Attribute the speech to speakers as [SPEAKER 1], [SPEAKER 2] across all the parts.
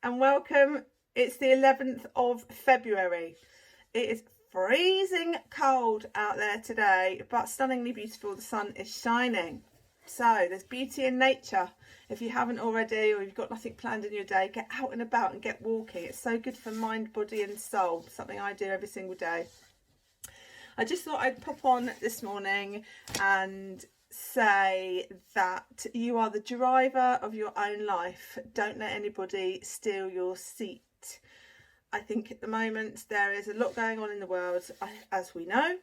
[SPEAKER 1] and welcome. It's the 11th of February. It is freezing cold out there today, but stunningly beautiful. The sun is shining. So there's beauty in nature. If you haven't already, or you've got nothing planned in your day, get out and about and get walking. It's so good for mind, body and soul. Something I do every single day. I just thought I'd pop on this morning and say that you are the driver of your own life. Don't let anybody steal your seat. I think at the moment there is a lot going on in the world, as we know,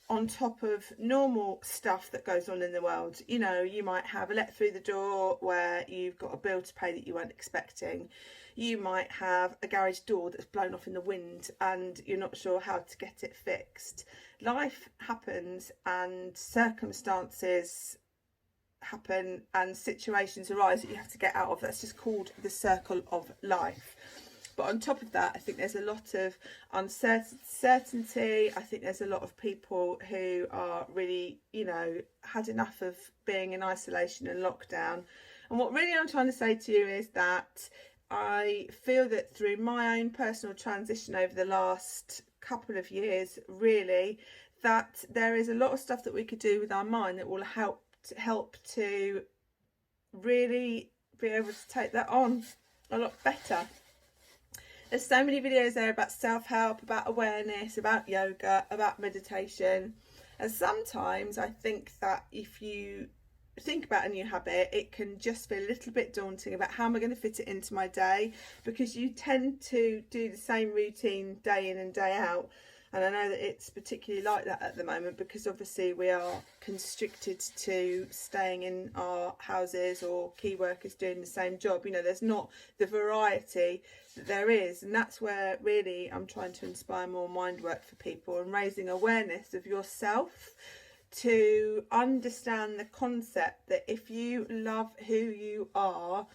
[SPEAKER 1] on top of normal stuff that goes on in the world. You know, you might have a let through the door where you've got a bill to pay that you weren't expecting. You might have a garage door that's blown off in the wind and you're not sure how to get it fixed. Life happens and circumstances happen and situations arise that you have to get out of. That's just called the circle of life. But on top of that, I think there's a lot of uncertainty. I think there's a lot of people who are really, had enough of being in isolation and lockdown. And what really I'm trying to say to you is that I feel that through my own personal transition over the last couple of years, really, that there is a lot of stuff that we could do with our mind that will help to really be able to take that on a lot better. There's so many videos there about self-help, about awareness, about yoga, about meditation. And sometimes I think that if you think about a new habit, it can just feel a little bit daunting about how am I going to fit it into my day, because you tend to do the same routine day in and day out. And I know that it's particularly like that at the moment because obviously we are constricted to staying in our houses, or key workers doing the same job. There's not the variety that there is, and that's where really I'm trying to inspire more mind work for people and raising awareness of yourself, to understand the concept that if you love who you are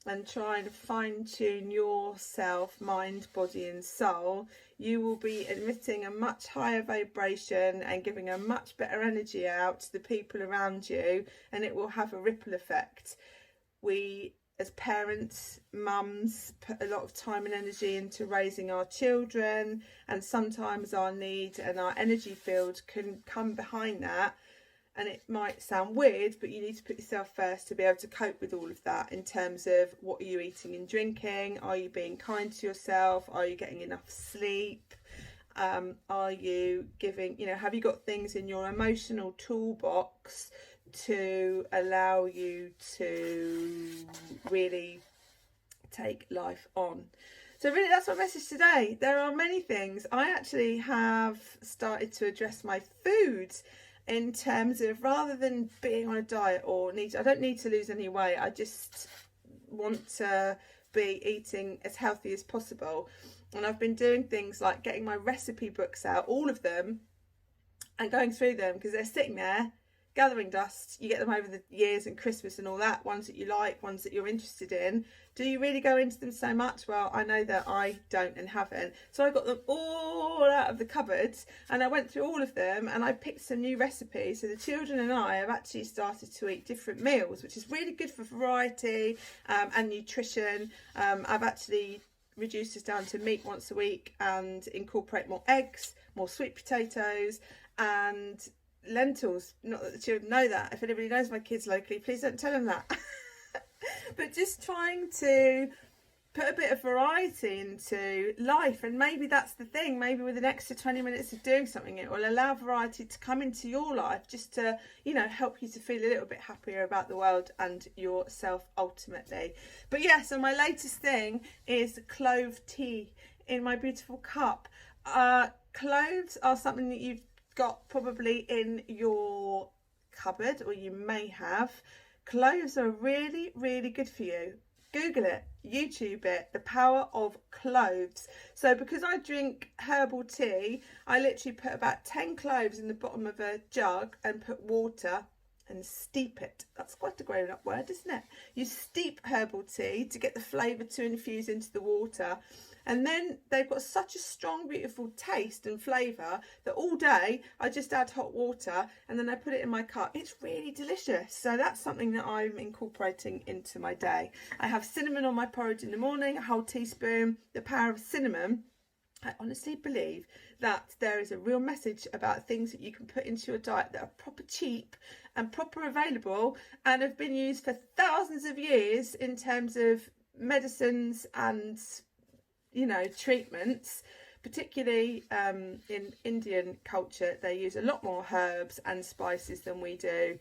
[SPEAKER 1] and try and fine tune yourself, mind, body and soul, you will be emitting a much higher vibration and giving a much better energy out to the people around you, and it will have a ripple effect. We as parents, mums, put a lot of time and energy into raising our children, and sometimes our need and our energy field can come behind that. And it might sound weird, but you need to put yourself first to be able to cope with all of that, in terms of what are you eating and drinking? Are you being kind to yourself? Are you getting enough sleep? Are you giving, have you got things in your emotional toolbox to allow you to really take life on? So really, that's my message today. There are many things. I actually have started to address my food in terms of, rather than being on a diet I don't need to lose any weight. I just want to be eating as healthy as possible. And I've been doing things like getting my recipe books out, all of them, and going through them, because they're sitting there gathering dust. You get them over the years and Christmas and all that, ones that you like, ones that you're interested in. Do you really go into them so much? Well, I know that I don't and haven't. So I got them all out of the cupboards and I went through all of them and I picked some new recipes. So the children and I have actually started to eat different meals, which is really good for variety and nutrition. I've actually reduced this down to meat once a week and incorporate more eggs, more sweet potatoes and lentils. Not that the children know that. If anybody knows my kids locally, please don't tell them that. But just trying to put a bit of variety into life, and maybe that's the thing. Maybe with an extra 20 minutes of doing something, it will allow variety to come into your life, just to help you to feel a little bit happier about the world and yourself ultimately. But yeah, so my latest thing is clove tea in my beautiful cup. Cloves are something that you've got probably in your cupboard, or you may have. Cloves are really, really good for you. Google it, YouTube it, the power of cloves. So because I drink herbal tea, I literally put about 10 cloves in the bottom of a jug and put water and steep it. That's quite a grown up word, isn't it? You steep herbal tea to get the flavour to infuse into the water. and then they've got such a strong, beautiful taste and flavour that all day I just add hot water and then I put it in my cup. It's really delicious. So that's something that I'm incorporating into my day. I have cinnamon on my porridge in the morning, a whole teaspoon. The power of cinnamon. I honestly believe that there is a real message about things that you can put into your diet that are proper cheap and proper available and have been used for thousands of years in terms of medicines and, you know, treatments. Particularly in Indian culture, they use a lot more herbs and spices than we do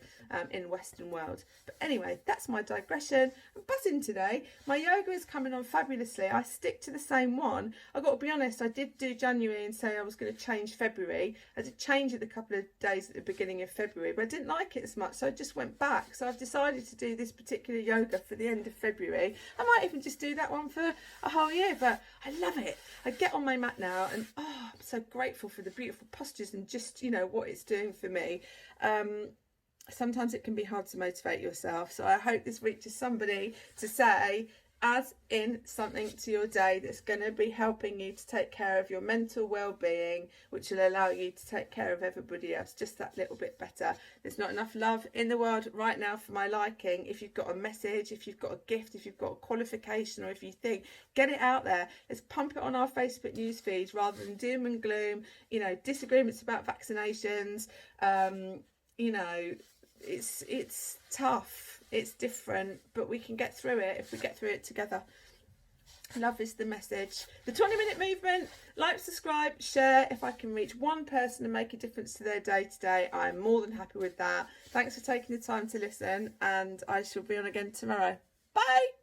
[SPEAKER 1] in the Western world. But anyway, that's my digression. I'm buzzing today. My yoga is coming on fabulously. I stick to the same one. I've got to be honest, I did do January and say I was going to change February. I did change it a couple of days at the beginning of February, but I didn't like it as much, so I just went back. So I've decided to do this particular yoga for the end of February. I might even just do that one for a whole year, but I love it. I get on my mat now and I'm so grateful for the beautiful postures and just, you know, what it's doing for me. Sometimes it can be hard to motivate yourself, so I hope this reaches somebody to say, add in something to your day that's going to be helping you to take care of your mental well-being, which will allow you to take care of everybody else just that little bit better. There's not enough love in the world right now for my liking. If you've got a message, if you've got a gift, if you've got a qualification, or if you think, get it out there. Let's pump it on our Facebook news feeds rather than doom and gloom, you know, disagreements about vaccinations. You know, it's tough. It's different, but we can get through it if we get through it together. Love is the message. The 20-minute movement. Like, subscribe, share. If I can reach one person and make a difference to their day today, I'm more than happy with that. Thanks for taking the time to listen, and I shall be on again tomorrow. Bye.